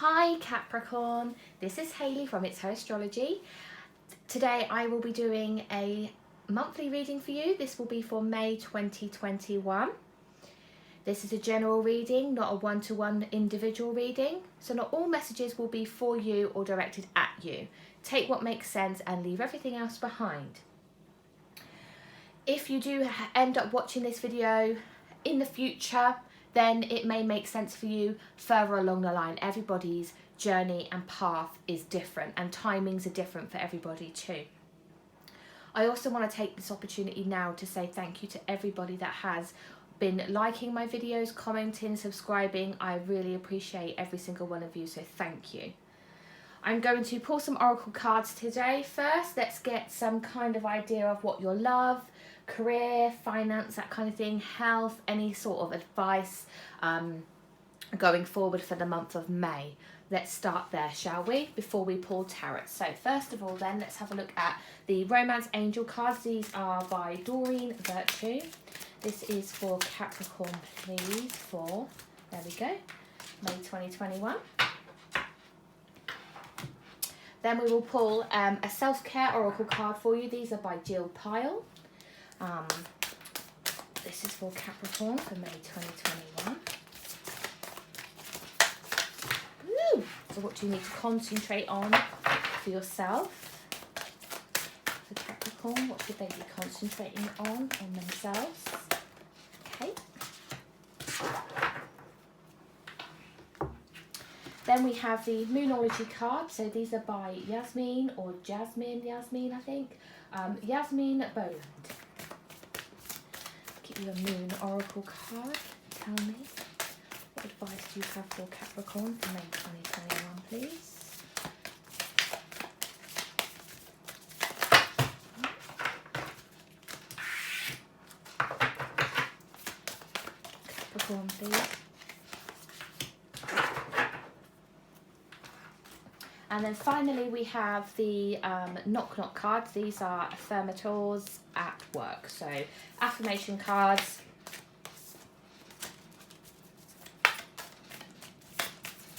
Hi Capricorn, this is Hayley from It's Her Astrology. Today I will be doing a monthly reading for you. This will be for May 2021. This is a general reading, not a one-to-one individual reading. So not all messages will be for you or directed at you. Take what makes sense and leave everything else behind. If you do end up watching this video in the future, then it may make sense for you further along the line. Everybody's journey and path is different and timings are different for everybody too. I also want to take this opportunity now to say thank you to everybody that has been liking my videos, commenting, subscribing. I really appreciate every single one of you, so thank you. I'm going to pull some oracle cards today. First, let's get some kind of idea of what your love, career, finance, that kind of thing, health, any sort of advice going forward for the month of May. Let's start there, shall we, before we pull tarot. So first of all then, let's have a look at the Romance Angel cards. These are by Doreen Virtue. This is for Capricorn, please, for, there we go, May 2021. Then we will pull a self-care oracle card for you. These are by Jill Pyle. This is for Capricorn for May 2021. Woo! So what do you need to concentrate on for yourself? For Capricorn, what should they be concentrating on themselves? Okay. Then we have the Moonology card. So these are by Yasmin or Yasmin, I think. Yasmin Boland. Give you a moon oracle card. Tell me, what advice do you have for Capricorn for May 2021, please? Capricorn, please. And then finally we have the knock knock cards. These are affirmators at work. So affirmation cards.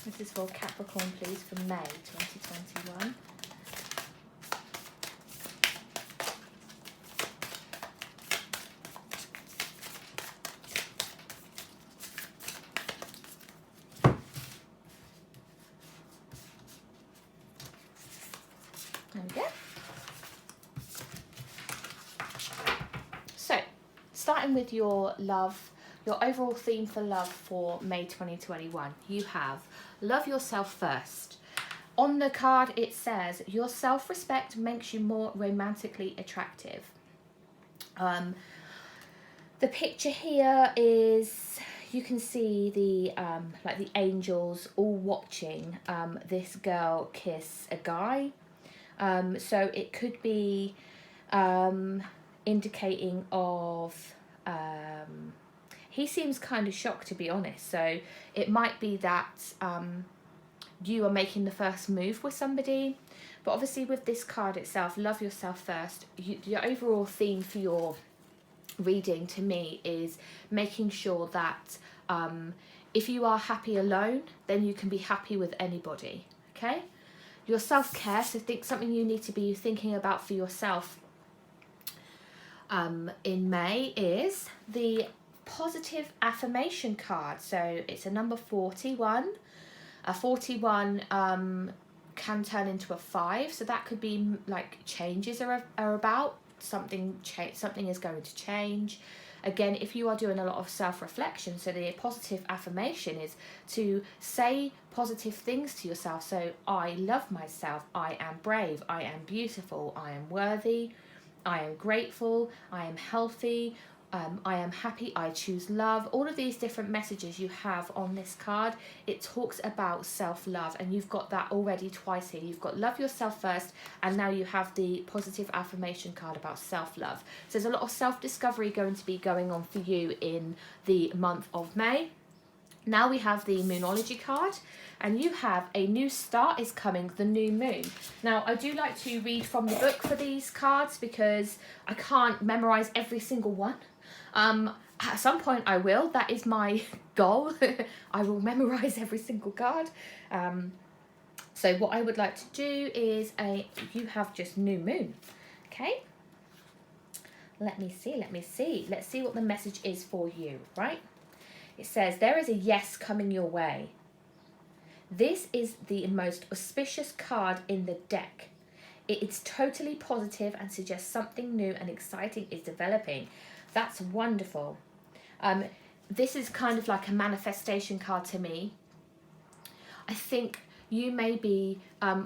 This is for Capricorn, please, for May 2021. There we go. So, starting with your love, your overall theme for love for May 2021, you have love yourself first. On the card it says, your self-respect makes you more romantically attractive. The picture here is, you can see the like the angels all watching this girl kiss a guy. So it could be indicating of, he seems kind of shocked, to be honest. So it might be that you are making the first move with somebody. But obviously with this card itself, love yourself first, your overall theme for your reading to me is making sure that if you are happy alone, then you can be happy with anybody, okay? Your self-care, so think something you need to be thinking about for yourself in May is the positive affirmation card. So it's a number 41. A 41 can turn into a 5, so that could be like changes are about, something is going to change. Again, if you are doing a lot of self-reflection, so the positive affirmation is to say positive things to yourself. So I love myself, I am brave, I am beautiful, I am worthy, I am grateful, I am healthy, I am happy, I choose love. All of these different messages you have on this card, it talks about self-love, and you've got that already twice here. You've got love yourself first, and now you have the positive affirmation card about self-love. So there's a lot of self-discovery going to be going on for you in the month of May. Now we have the Moonology card, and you have a new start is coming, the new moon. Now, I do like to read from the book for these cards because I can't memorize every single one. At some point I will. That is my goal. I will memorize every single card. So what I would like to do is you have just new moon. Okay. Let me see. Let's see what the message is for you, right? It says, there is a yes coming your way. This is the most auspicious card in the deck. It's totally positive and suggests something new and exciting is developing. That's wonderful. This is kind of like a manifestation card to me. I think you may be,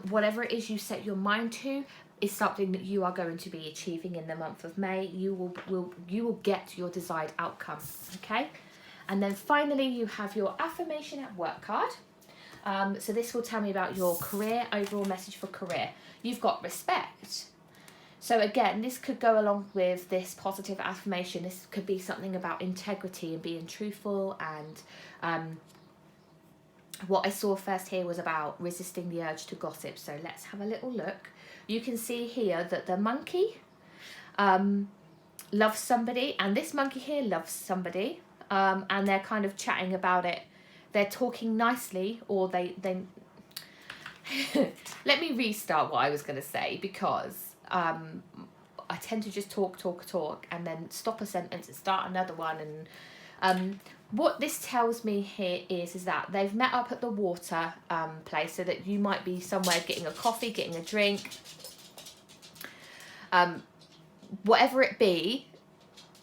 whatever it is you set your mind to is something that you are going to be achieving in the month of May. You will get your desired outcome, okay? And then finally you have your affirmation at work card. So this will tell me about your career, overall message for career. You've got respect. So again, this could go along with this positive affirmation. This could be something about integrity and being truthful. And what I saw first here was about resisting the urge to gossip. So let's have a little look. You can see here that the monkey loves somebody, and this monkey here loves somebody, and they're kind of chatting about it. They're talking nicely, or they let me restart what I was going to say, because I tend to just talk and then stop a sentence and start another one. And what this tells me here is that they've met up at the water place, so that you might be somewhere getting a coffee, getting a drink, whatever it be.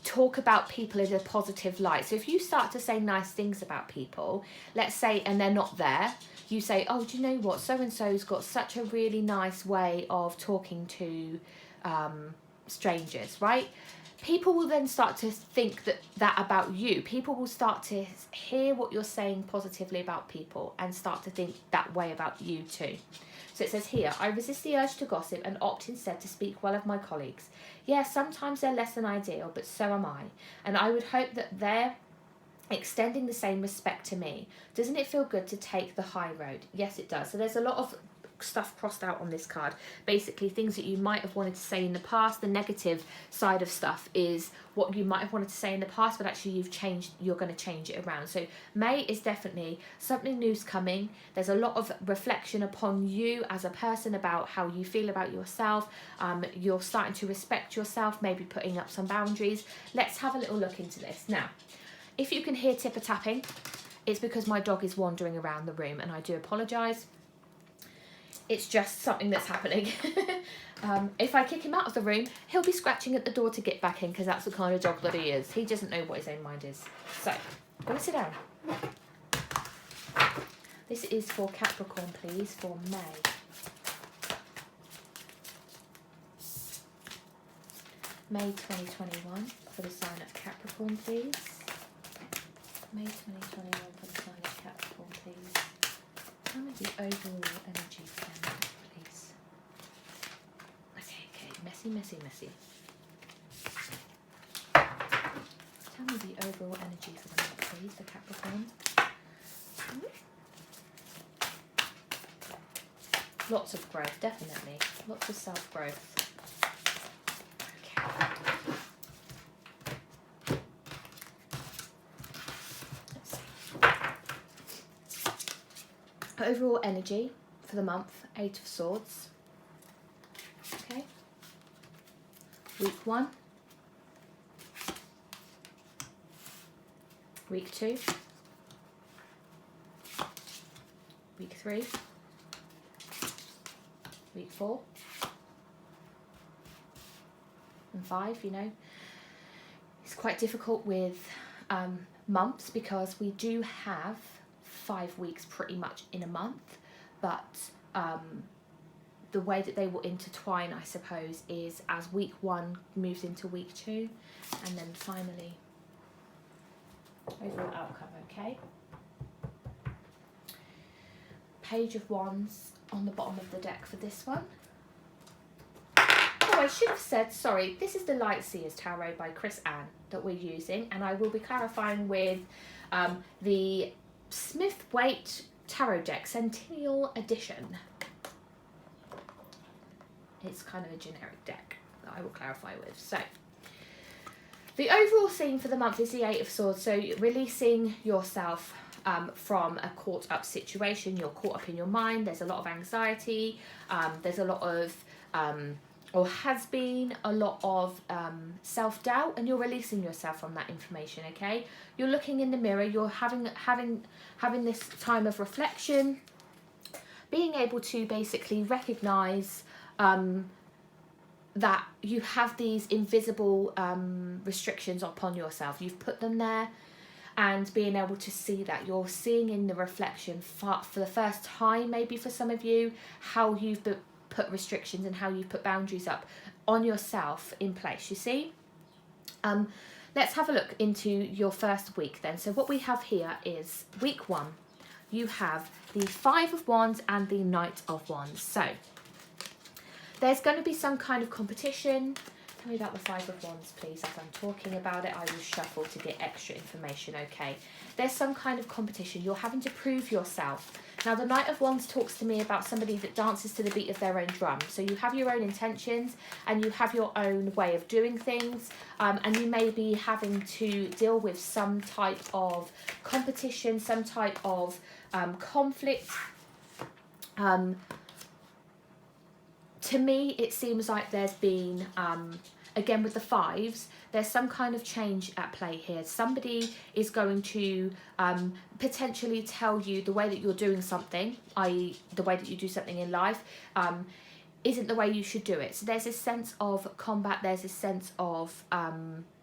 Talk about people in a positive light. So if you start to say nice things about people, let's say, and they're not there, you say, oh, do you know what, so and so's got such a really nice way of talking to strangers, right? People will then start to think that about you. People will start to hear what you're saying positively about people and start to think that way about you too. So it says here, I resist the urge to gossip and opt instead to speak well of my colleagues. Yeah, sometimes they're less than ideal, but so am I. And I would hope that they're extending the same respect to me. Doesn't it feel good to take the high road? Yes, it does. So there's a lot of stuff crossed out on this card. Basically, things that you might have wanted to say in the past. The negative side of stuff is what you might have wanted to say in the past, but actually you're going to change it around. So May is definitely something new's coming. There's a lot of reflection upon you as a person about how you feel about yourself. You're starting to respect yourself, maybe putting up some boundaries. Let's have a little look into this. Now, if you can hear tipper tapping, it's because my dog is wandering around the room, and I do apologise. It's just something that's happening. If I kick him out of the room, he'll be scratching at the door to get back in, because that's the kind of dog that he is. He doesn't know what his own mind is. So, I'm going to sit down. This is for Capricorn, please, for May. May 2021 for the sign of Capricorn, please. May 2021 for the sign of Capricorn, please. Tell me the overall energy for them, please. Okay, messy. Tell me the overall energy for them, please, for Capricorn. Lots of growth, definitely. Lots of self-growth. Okay. Overall energy for the month, 8 of Swords. Okay. Week 1. Week 2. Week 3. Week 4. And 5, you know. It's quite difficult with months, because we do have 5 weeks pretty much in a month, but the way that they will intertwine, I suppose, is as week 1 moves into week 2, and then finally overall outcome. Okay, Page of Wands on the bottom of the deck for this one. Oh, I should have said, sorry, this is the Light Seers Tarot by Chris Ann that we're using, and I will be clarifying with the Smith-Waite Tarot deck, Centennial edition. It's kind of a generic deck that I will clarify with. So, The overall theme for the month is the Eight of Swords, so releasing yourself from a caught up situation. You're caught up in your mind, there's a lot of anxiety, there's a lot of, or has been a lot of self-doubt, and you're releasing yourself from that information, okay? You're looking in the mirror, you're having this time of reflection, being able to basically recognise that you have these invisible restrictions upon yourself. You've put them there, and being able to see that. You're seeing in the reflection for the first time, maybe for some of you, how you've put restrictions and how you've put boundaries up on yourself in place, you see? Let's have a look into your first week then. So what we have here is week 1. You have the Five of Wands and the Knight of Wands. So there's going to be some kind of competition. Tell me about the Five of Wands, please. As I'm talking about it, I will shuffle to get extra information, okay? There's some kind of competition. You're having to prove yourself. Now, the Knight of Wands talks to me about somebody that dances to the beat of their own drum. So you have your own intentions and you have your own way of doing things. And you may be having to deal with some type of competition, some type of conflict. To me, it seems like there's been, again with the fives, there's some kind of change at play here. Somebody is going to potentially tell you the way that you're doing something, i.e. the way that you do something in life, isn't the way you should do it. So there's this sense of combat, there's this sense of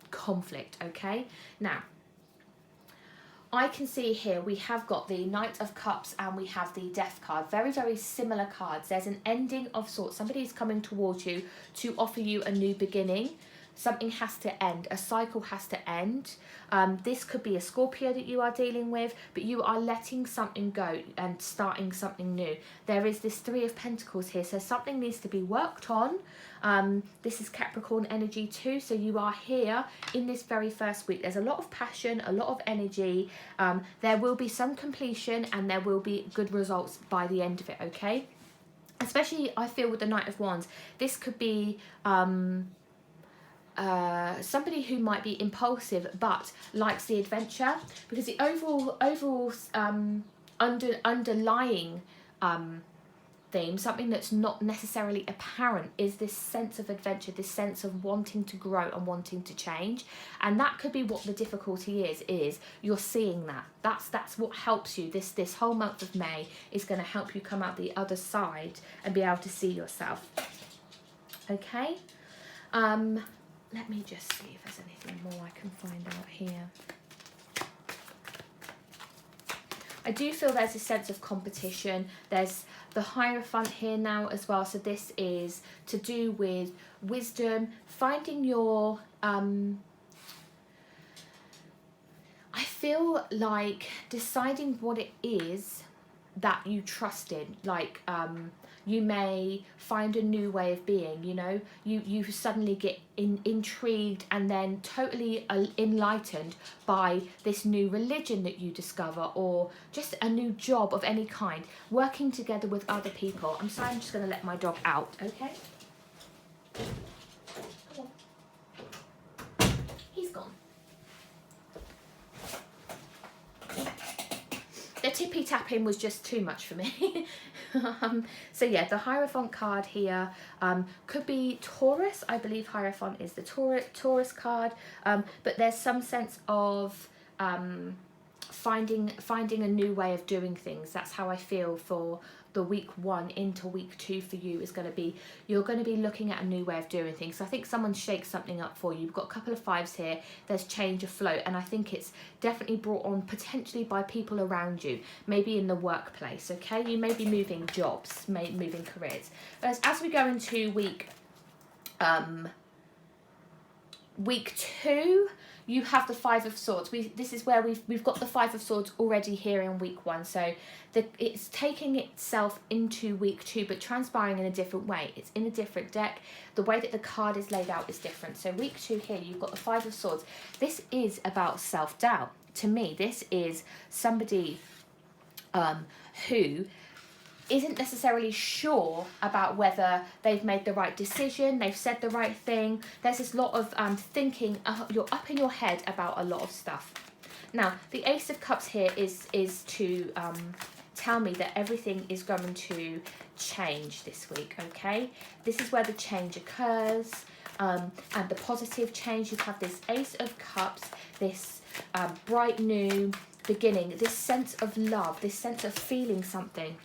conflict, okay? Now, I can see here we have got the Knight of Cups and we have the Death card. Very, very similar cards. There's an ending of sorts. Somebody is coming towards you to offer you a new beginning. Something has to end. A cycle has to end. This could be a Scorpio that you are dealing with, but you are letting something go and starting something new. There is this Three of Pentacles here, so something needs to be worked on. This is Capricorn energy too, so you are here in this very first week. There's a lot of passion, a lot of energy. There will be some completion and there will be good results by the end of it, okay? Especially, I feel, with the Knight of Wands, this could be somebody who might be impulsive but likes the adventure, because the overall underlying theme, something that's not necessarily apparent, is this sense of adventure, this sense of wanting to grow and wanting to change. And that could be what the difficulty is you're seeing that. That's what helps you. This whole month of May is going to help you come out the other side and be able to see yourself. Okay? Let me just see if there's anything more I can find out here. I do feel there's a sense of competition. There's the Hierophant here now as well. So this is to do with wisdom, finding your... I feel like deciding what it is that you trust in. Like... you may find a new way of being, you know, you suddenly get intrigued and then totally enlightened by this new religion that you discover, or just a new job of any kind, working together with other people. I'm sorry, I'm just going to let my dog out, okay? Come on. He's gone. The tippy tapping was just too much for me. So yeah, the Hierophant card here could be Taurus. I believe Hierophant is the Taurus card, but there's some sense of finding a new way of doing things. That's how I feel for the week 1 into week 2 for you is going to be, you're going to be looking at a new way of doing things. So I think someone shakes something up for you. You've got a couple of fives here. There's change afloat, and I think it's definitely brought on potentially by people around you, maybe in the workplace, okay? You may be moving jobs, moving careers. But as we go into week 2, you have the Five of Swords. This is where we've got the Five of Swords already here in week 1. So it's taking itself into week 2, but transpiring in a different way. It's in a different deck. The way that the card is laid out is different. So week 2 here, you've got the Five of Swords. This is about self-doubt. To me, this is somebody who isn't necessarily sure about whether they've made the right decision, they've said the right thing. There's this lot of thinking, you're up in your head about a lot of stuff. Now, the Ace of Cups here is to tell me that everything is going to change this week, okay? This is where the change occurs, and the positive change. You have this Ace of Cups, this bright new beginning, this sense of love, this sense of feeling something.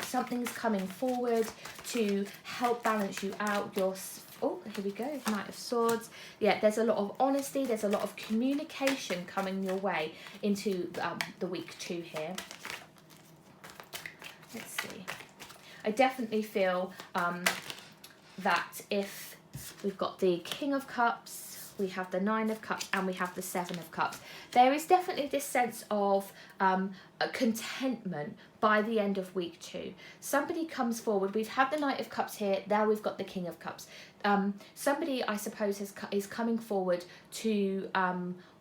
Something's coming forward to help balance you out. Oh, here we go, Knight of Swords. Yeah, there's a lot of honesty, there's a lot of communication coming your way into the week 2 here. Let's see. I definitely feel that if we've got the King of Cups, we have the 9 of Cups, and we have the 7 of Cups, there is definitely this sense of a contentment by the end of week 2. Somebody comes forward. We've had the Knight of Cups here. Now we've got the King of Cups. Somebody, I suppose, is coming forward to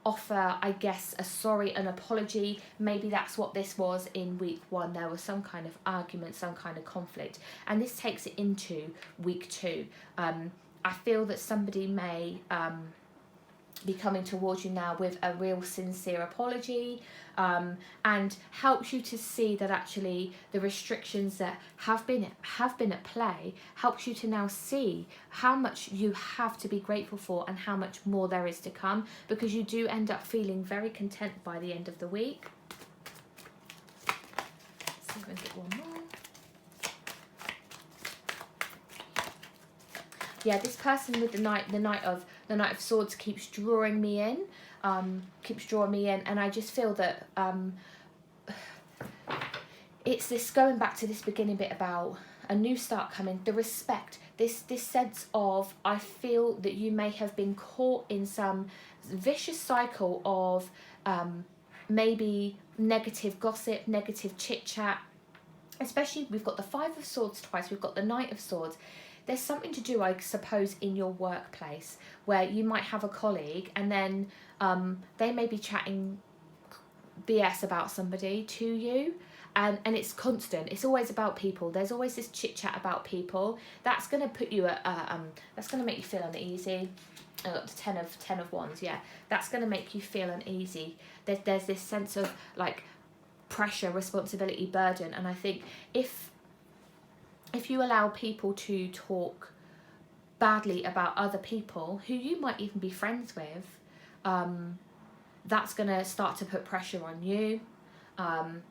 offer, I guess, a sorry, an apology. Maybe that's what this was in week 1. There was some kind of argument, some kind of conflict, and this takes it into week 2. I feel that somebody may be coming towards you now with a real sincere apology, and helps you to see that actually the restrictions that have been at play helps you to now see how much you have to be grateful for and how much more there is to come, because you do end up feeling very content by the end of the week. Let's see if we can get one more. Yeah, this person with the Knight of Swords keeps drawing me in, and I just feel that it's this going back to this beginning bit about a new start coming, the respect, this sense of, I feel that you may have been caught in some vicious cycle of maybe negative gossip, negative chit chat. Especially, we've got the 5 of Swords twice, we've got the Knight of Swords. There's something to do, I suppose, in your workplace where you might have a colleague and then they may be chatting BS about somebody to you, and it's constant. It's always about people. There's always this chit chat about people. That's going to put you at that's going to make you feel uneasy. I got the 10 of Wands. Yeah, that's going to make you feel uneasy. There's this sense of like pressure, responsibility, burden, and I think if you allow people to talk badly about other people who you might even be friends with, that's going to start to put pressure on you. And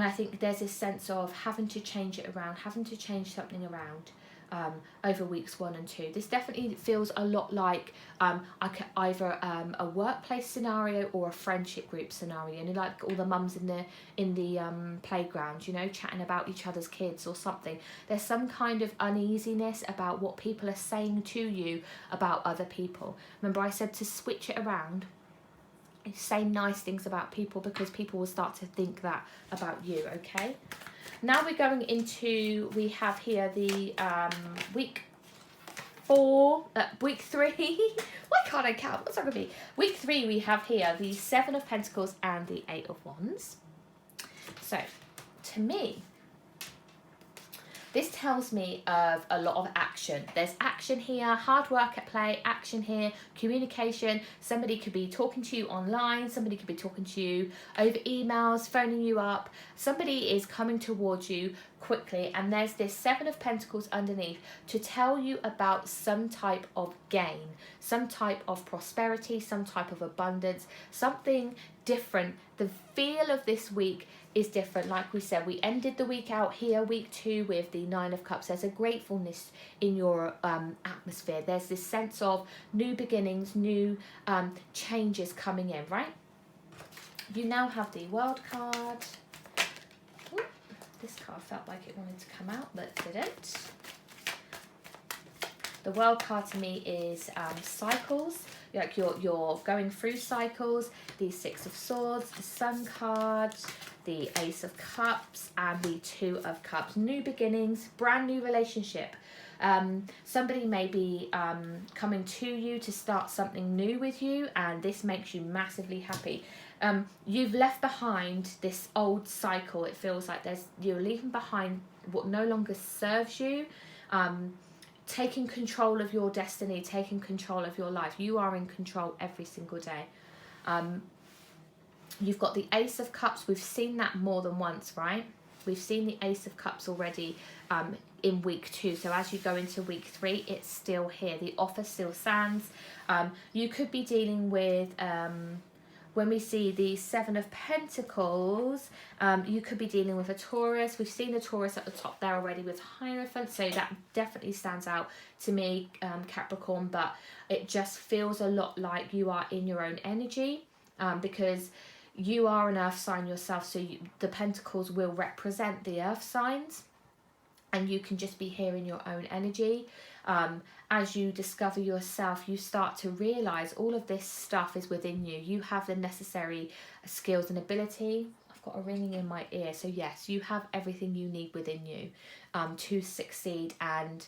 I think there's this sense of having to change it around, having to change something around over weeks 1 and 2. This definitely feels a lot like either a workplace scenario or a friendship group scenario. You know, like all the mums in the playground, you know, chatting about each other's kids or something. There's some kind of uneasiness about what people are saying to you about other people. Remember, I said to switch it around. Say nice things about people, because people will start to think that about you, okay? Now we're going into, we have here the week 3. Why can't I count? What's that going to be? Week 3, we have here the 7 of Pentacles and the 8 of Wands. So, to me, this tells me of a lot of action. There's action here, hard work at play, action here, communication. Somebody could be talking to you online. Somebody could be talking to you over emails, phoning you up. Somebody is coming towards you quickly, and there's this 7 of Pentacles underneath to tell you about some type of gain, some type of prosperity, some type of abundance, something different. The feel of this week is different. Like we said, we ended the week out here, week 2, with the 9 of Cups. There's a gratefulness in your atmosphere. There's this sense of new beginnings, new changes coming in, right? You now have the World card. Ooh, this card felt like it wanted to come out, but didn't. The World card to me is cycles. Like you're going through cycles. The 6 of Swords, the Sun card, the Ace of Cups, and the 2 of Cups. New beginnings, brand new relationship. Somebody may be coming to you to start something new with you, and this makes you massively happy. You've left behind this old cycle. It feels like you're leaving behind what no longer serves you. Taking control of your destiny, taking control of your life. You are in control every single day. You've got the Ace of Cups. We've seen that more than once, right? We've seen the Ace of Cups already in week 2. So as you go into week 3, it's still here. The offer still stands. You could be dealing with, when we see the 7 of Pentacles, you could be dealing with a Taurus. We've seen the Taurus at the top there already with Hierophant. So that definitely stands out to me, Capricorn. But it just feels a lot like you are in your own energy, because you are an earth sign yourself, so the pentacles will represent the earth signs, and you can just be here in your own energy. As you discover yourself, you start to realize all of this stuff is within you. You have the necessary skills and ability. I've got a ringing in my ear. So yes, you have everything you need within you to succeed. And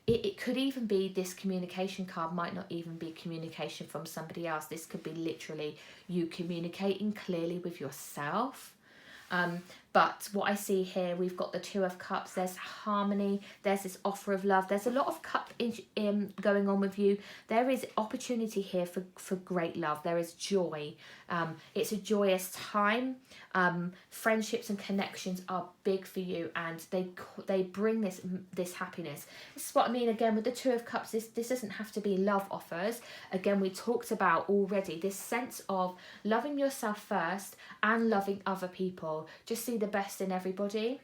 it could even be, this communication card might not even be communication from somebody else. This could be literally you communicating clearly with yourself. But what I see here, we've got the 2 of Cups. There's harmony. There's this offer of love. There's a lot of cup going on with you. There is opportunity here for great love. There is joy. It's a joyous time. Friendships and connections are big for you, and they bring this happiness. This is what I mean again with the 2 of Cups. This doesn't have to be love offers. Again, we talked about already this sense of loving yourself first and loving other people. Just see the best in everybody.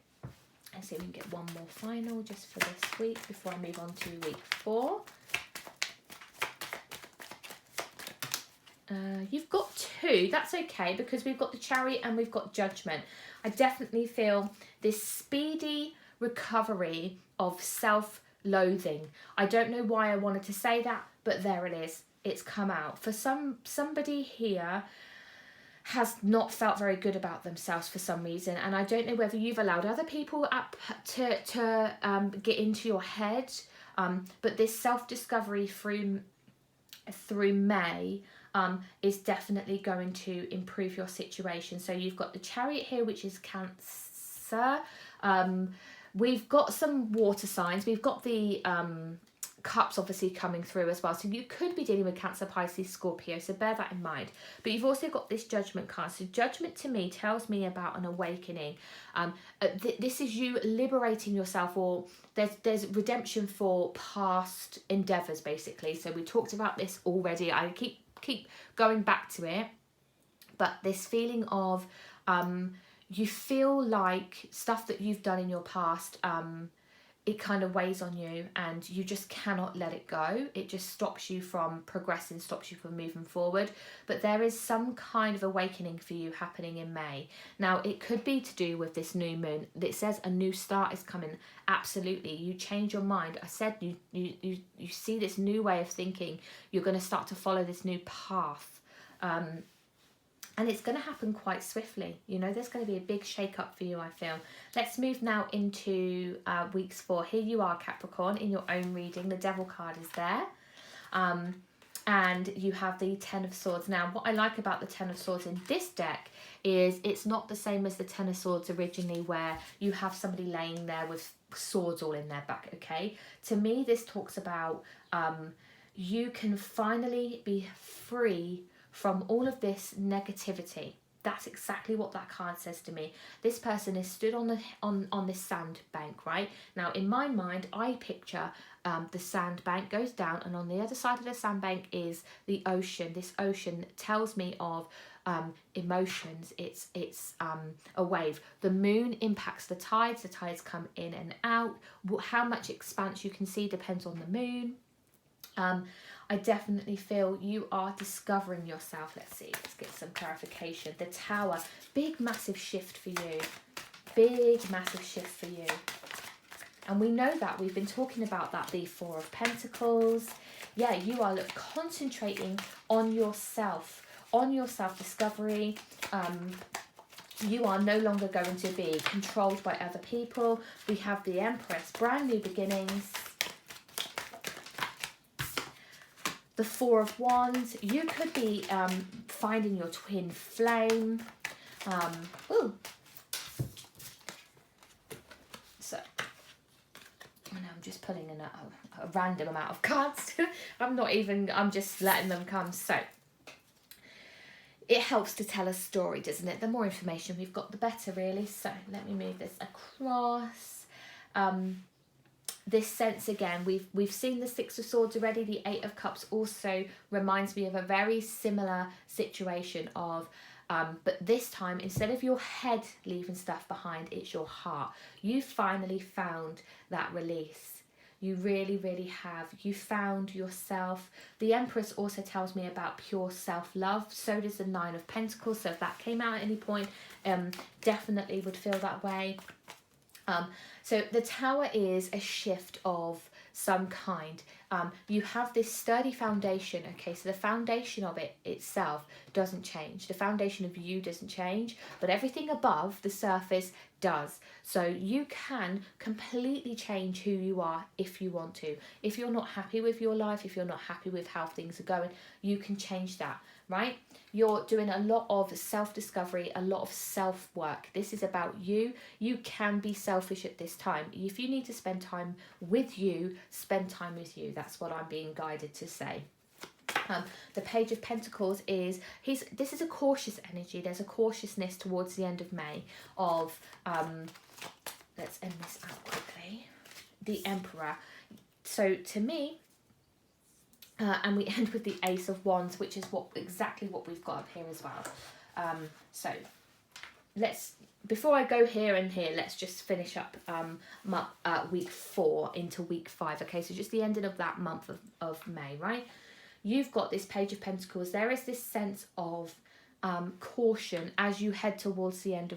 Let's see if we can get one more final just for this week before I move on to week 4. You've got 2. That's okay, because we've got the Chariot and we've got Judgment. I definitely feel this speedy recovery of self-loathing. I don't know why I wanted to say that, but there it is. It's come out. For somebody here has not felt very good about themselves for some reason, and I don't know whether you've allowed other people up to get into your head, but this self-discovery through May is definitely going to improve your situation. So you've got the Chariot here, which is Cancer. We've got some water signs. We've got the Cups obviously coming through as well. So you could be dealing with Cancer, Pisces, Scorpio. So bear that in mind. But you've also got this Judgment card. So Judgment to me tells me about an awakening. This is you liberating yourself, or there's redemption for past endeavours, basically. So we talked about this already. I keep going back to it. But this feeling of you feel like stuff that you've done in your past, it kind of weighs on you and you just cannot let it go. It just stops you from progressing, stops you from moving forward. But there is some kind of awakening for you happening in May. Now, it could be to do with this new moon. It says a new start is coming. Absolutely. You change your mind. I said you see this new way of thinking. You're going to start to follow this new path. And it's going to happen quite swiftly. You know, there's going to be a big shake-up for you, I feel. Let's move now into weeks 4. Here you are, Capricorn, in your own reading. The Devil card is there. And you have the 10 of Swords. Now, what I like about the 10 of Swords in this deck is it's not the same as the 10 of Swords originally, where you have somebody laying there with swords all in their back, okay? To me, this talks about you can finally be free from all of this negativity. That's exactly what that card says to me. This person is stood on this sand bank, right? Now, in my mind, I picture the sand bank goes down, and on the other side of the sand bank is the ocean. This ocean tells me of emotions. It's a wave. The moon impacts the tides. The tides come in and out. How much expanse you can see depends on the moon. I definitely feel you are discovering yourself. Let's see, let's get some clarification. The Tower, big massive shift for you. Big massive shift for you. And we know that. We've been talking about that, the 4 of Pentacles. Yeah, you are concentrating on yourself, on your self-discovery. You are no longer going to be controlled by other people. We have the Empress, brand new beginnings. the Four of Wands. You could be finding your twin flame. Ooh. So, I know I'm just pulling in a random amount of cards. I'm just letting them come. So, it helps to tell a story, doesn't it? The more information we've got, the better, really. So, let me move this across. This sense again, we've seen the Six of Swords already. The Eight of Cups also reminds me of a very similar situation of, but this time, instead of your head leaving stuff behind, it's your heart. You finally found that release. You really, really have. You found yourself. The Empress also tells me about pure self-love. So does the Nine of Pentacles. So if that came out at any point, definitely would feel that way. So the Tower is a shift of some kind. You have this sturdy foundation, okay, so the foundation of it itself doesn't change. The foundation of you doesn't change, but everything above the surface does. So you can completely change who you are if you want to. If you're not happy with your life, if you're not happy with how things are going, you can change that, right? You're doing a lot of self-discovery, a lot of self-work. This is about you. You can be selfish at this time. If you need to spend time with you, spend time with you. That's what I'm being guided to say. The Page of Pentacles is, this is a cautious energy. There's a cautiousness towards the end of May of, let's end this out quickly. The Emperor. So to me, and we end with the Ace of Wands, which is exactly what we've got up here as well. So before I go here and here, let's just finish up week 4 into week 5. Okay, so just the ending of that month of May, right? You've got this Page of Pentacles. There is this sense of caution as you head towards the end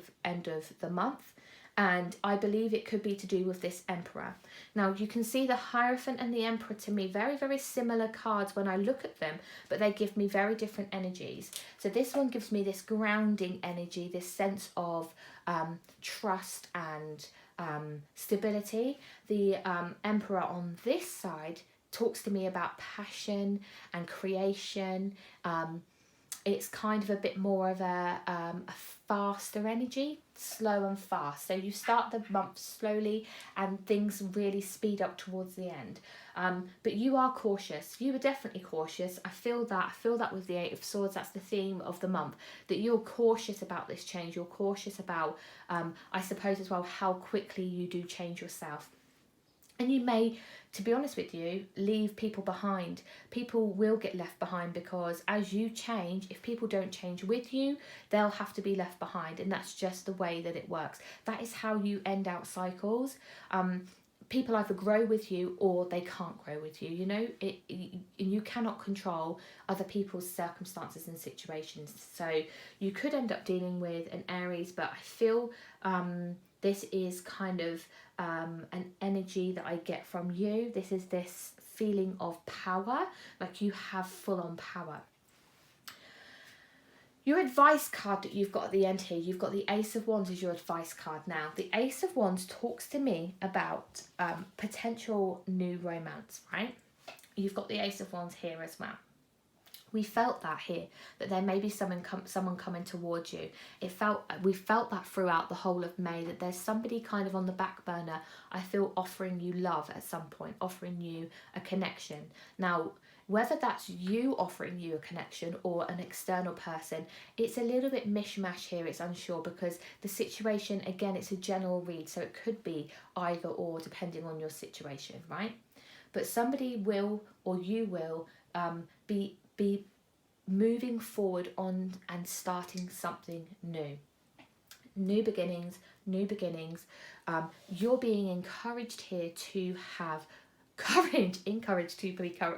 of the month. And I believe it could be to do with this Emperor. Now, you can see the Hierophant and the Emperor to me, very, very similar cards when I look at them, but they give me very different energies. So this one gives me this grounding energy, this sense of trust and stability. The Emperor on this side talks to me about passion and creation. It's kind of a bit more of a faster energy, slow and fast. So you start the month slowly and things really speed up towards the end. But you are cautious. You are definitely cautious. I feel that. I feel that with the Eight of Swords. That's the theme of the month, that you're cautious about this change. You're cautious about, I suppose as well, how quickly you do change yourself. And you may, to be honest with you, leave people behind. People will get left behind because as you change, if people don't change with you, they'll have to be left behind. And that's just the way that it works. That is how you end out cycles. People either grow with you or they can't grow with you. You know, you cannot control other people's circumstances and situations. So you could end up dealing with an Aries, but I feel this is kind of an energy that I get from you. This is this feeling of power, like you have full-on power. Your advice card that you've got at the end here, you've got the Ace of Wands as your advice card now. The Ace of Wands talks to me about potential new romance, right? You've got the Ace of Wands here as well. We felt that here, that there may be someone coming towards you. We felt that throughout the whole of May, that there's somebody kind of on the back burner, I feel, offering you love at some point, offering you a connection. Now, whether that's you offering you a connection or an external person, it's a little bit mishmash here, it's unsure, because the situation, again, it's a general read, so it could be either or depending on your situation, right? But somebody will, or you will, be moving forward on and starting something new. New beginnings, new beginnings. You're being encouraged here to have courage,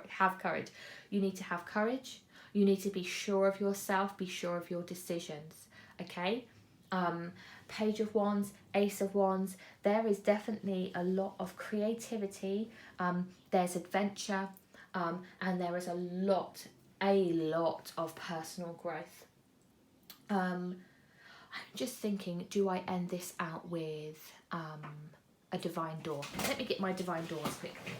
have courage. You need to have courage. You need to be sure of yourself, be sure of your decisions, okay? Page of Wands, Ace of Wands, there is definitely a lot of creativity. There's adventure, and there is a lot of personal growth. I'm just thinking, do I end this out with a divine door? Let me get my divine doors quickly.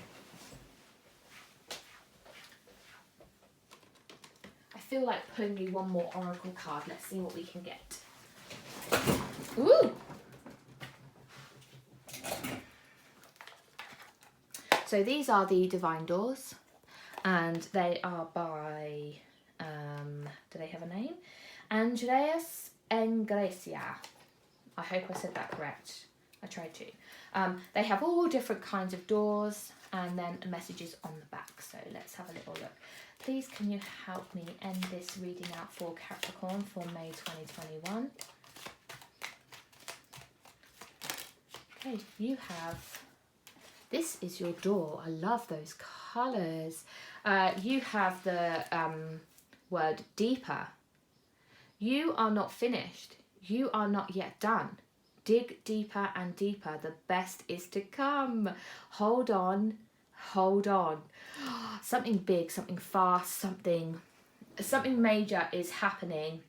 feel like pulling you one more oracle card. Let's see what we can get. Ooh! So these are the Divine Doors, and they are by, do they have a name? Andrés Engracia. I hope I said that correct. I tried to. They have all different kinds of doors and then messages on the back. So let's have a little look. Please can you help me end this reading out for Capricorn for May 2021? Okay, you have, this is your door. I love those colours. You have the word deeper. You are not finished. You are not yet done. Dig deeper and deeper. The best is to come. Hold on. Hold on. Something big, something fast, something major is happening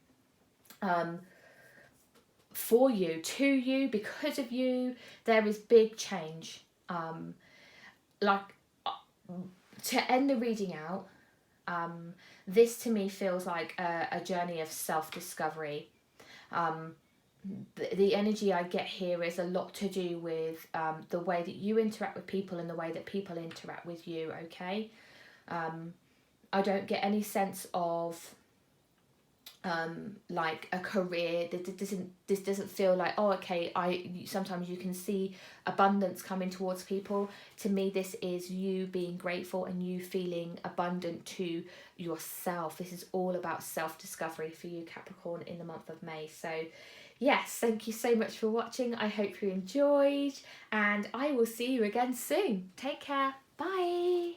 for you, to you, because of you. There is big change. To end the reading out, this to me feels like a journey of self-discovery. The energy I get here is a lot to do with the way that you interact with people and the way that people interact with you, okay? I don't get any sense of like a career. This doesn't feel like, oh, okay, sometimes you can see abundance coming towards people. To me, this is you being grateful and you feeling abundant to yourself. This is all about self-discovery for you, Capricorn, in the month of May. So yes, thank you so much for watching. I hope you enjoyed, and I will see you again soon. Take care. Bye.